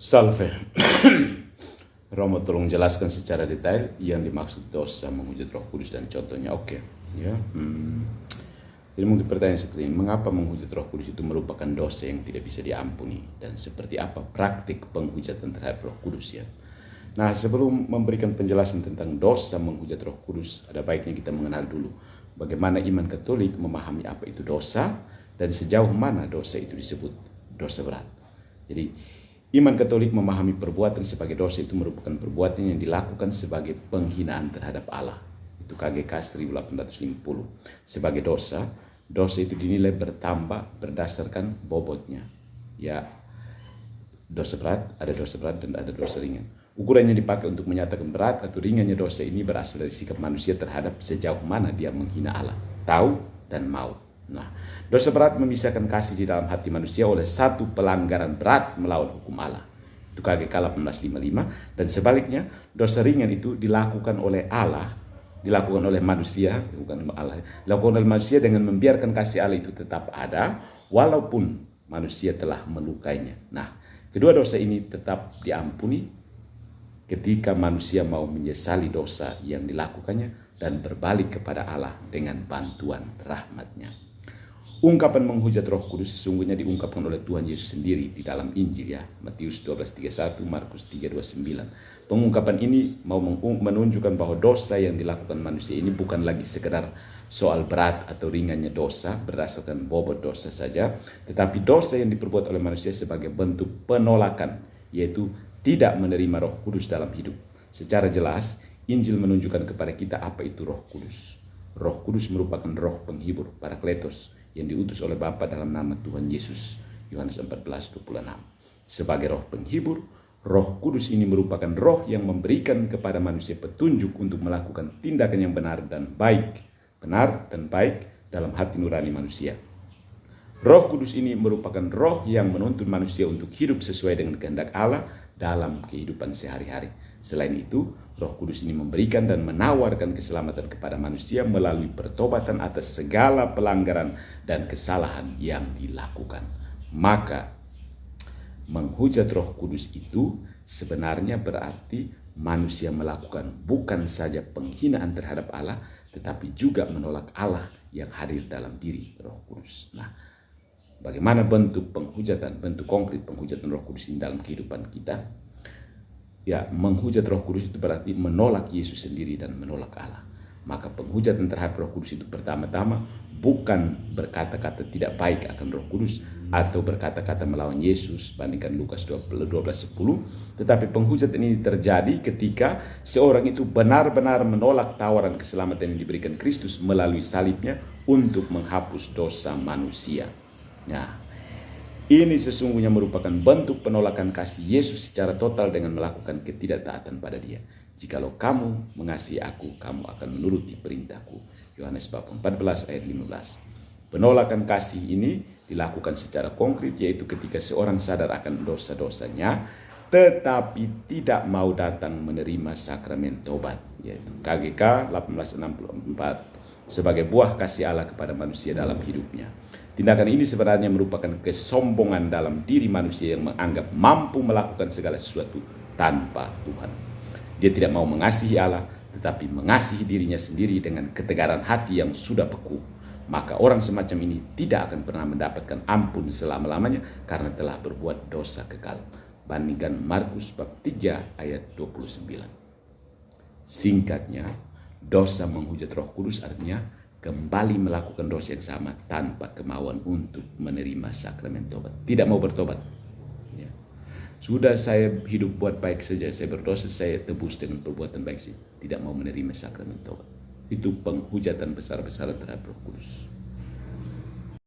Salve. Romo tolong jelaskan secara detail yang dimaksud dosa menghujat Roh Kudus dan contohnya. Oke, ya. Jadi mungkin pertanyaan seperti ini, mengapa menghujat Roh Kudus itu merupakan dosa yang tidak bisa diampuni dan seperti apa praktik penghujatan terhadap Roh Kudus ya? Nah, sebelum memberikan penjelasan tentang dosa menghujat Roh Kudus, ada baiknya kita mengenal dulu bagaimana iman Katolik memahami apa itu dosa dan sejauh mana dosa itu disebut dosa berat. Jadi iman Katolik memahami perbuatan sebagai dosa itu merupakan perbuatan yang dilakukan sebagai penghinaan terhadap Allah. Itu KGK 1850. Sebagai dosa, dosa itu dinilai bertambah berdasarkan bobotnya. Ya, dosa berat, ada dosa berat dan ada dosa ringan. Ukuran yang dipakai untuk menyatakan berat atau ringannya dosa ini berasal dari sikap manusia terhadap sejauh mana dia menghina Allah. Tahu dan mau. Nah, dosa berat memisahkan kasih di dalam hati manusia oleh satu pelanggaran berat melawan hukum Allah. Itu KGK 1855. Dan sebaliknya, dosa ringan itu dilakukan oleh Allah, dilakukan oleh manusia, bukan Allah, dilakukan oleh manusia dengan membiarkan kasih Allah itu tetap ada, walaupun manusia telah melukainya. Nah, kedua dosa ini tetap diampuni ketika manusia mau menyesali dosa yang dilakukannya dan berbalik kepada Allah dengan bantuan rahmat-Nya. Ungkapan menghujat Roh Kudus sesungguhnya diungkapkan oleh Tuhan Yesus sendiri di dalam Injil ya, Matius 12:31, Markus 3:29. Pengungkapan ini mau menunjukkan bahwa dosa yang dilakukan manusia ini bukan lagi sekedar soal berat atau ringannya dosa berdasarkan bobot dosa saja, tetapi dosa yang diperbuat oleh manusia sebagai bentuk penolakan, yaitu tidak menerima Roh Kudus dalam hidup. Secara jelas, Injil menunjukkan kepada kita apa itu Roh Kudus. Roh Kudus merupakan roh penghibur, Parakletos, yang diutus oleh Bapa dalam nama Tuhan Yesus. Yohanes 14:26. Sebagai roh penghibur, Roh Kudus ini merupakan roh yang memberikan kepada manusia petunjuk untuk melakukan tindakan yang benar dan baik dalam hati nurani manusia. Roh Kudus ini merupakan roh yang menuntun manusia untuk hidup sesuai dengan kehendak Allah dalam kehidupan sehari-hari. Selain itu, Roh Kudus ini memberikan dan menawarkan keselamatan kepada manusia melalui pertobatan atas segala pelanggaran dan kesalahan yang dilakukan. Maka, menghujat Roh Kudus itu sebenarnya berarti manusia melakukan bukan saja penghinaan terhadap Allah, tetapi juga menolak Allah yang hadir dalam diri Roh Kudus. Nah, bagaimana bentuk penghujatan, bentuk konkret penghujatan Roh Kudus ini dalam kehidupan kita? Ya, menghujat Roh Kudus itu berarti menolak Yesus sendiri dan menolak Allah. Maka penghujatan terhadap Roh Kudus itu pertama-tama bukan berkata-kata tidak baik akan Roh Kudus atau berkata-kata melawan Yesus, bandingkan Lukas 12:10, tetapi penghujatan ini terjadi ketika seorang itu benar-benar menolak tawaran keselamatan yang diberikan Kristus melalui salibnya untuk menghapus dosa manusia. Nah, ini sesungguhnya merupakan bentuk penolakan kasih Yesus secara total dengan melakukan ketidaktaatan pada Dia. Jikalau kamu mengasihi aku, kamu akan menuruti perintahku. Yohanes bab 14 ayat 15. Penolakan kasih ini dilakukan secara konkret, yaitu ketika seorang sadar akan dosa-dosanya, tetapi tidak mau datang menerima sakramen tobat, yaitu KGK 1864, sebagai buah kasih Allah kepada manusia dalam hidupnya. Tindakan ini sebenarnya merupakan kesombongan dalam diri manusia yang menganggap mampu melakukan segala sesuatu tanpa Tuhan. Dia tidak mau mengasihi Allah, tetapi mengasihi dirinya sendiri dengan ketegaran hati yang sudah beku. Maka orang semacam ini tidak akan pernah mendapatkan ampun selama-lamanya karena telah berbuat dosa kekal. Bandingkan Markus bab 3 ayat 29. Singkatnya, dosa menghujat Roh Kudus artinya kembali melakukan dosa yang sama tanpa kemauan untuk menerima sakramen tobat. Tidak mau bertobat. Ya. Sudah saya hidup buat baik saja, saya berdosa, saya tebus dengan perbuatan baik saja. Tidak mau menerima sakramen tobat. Itu penghujatan besar-besaran terhadap Roh Kudus.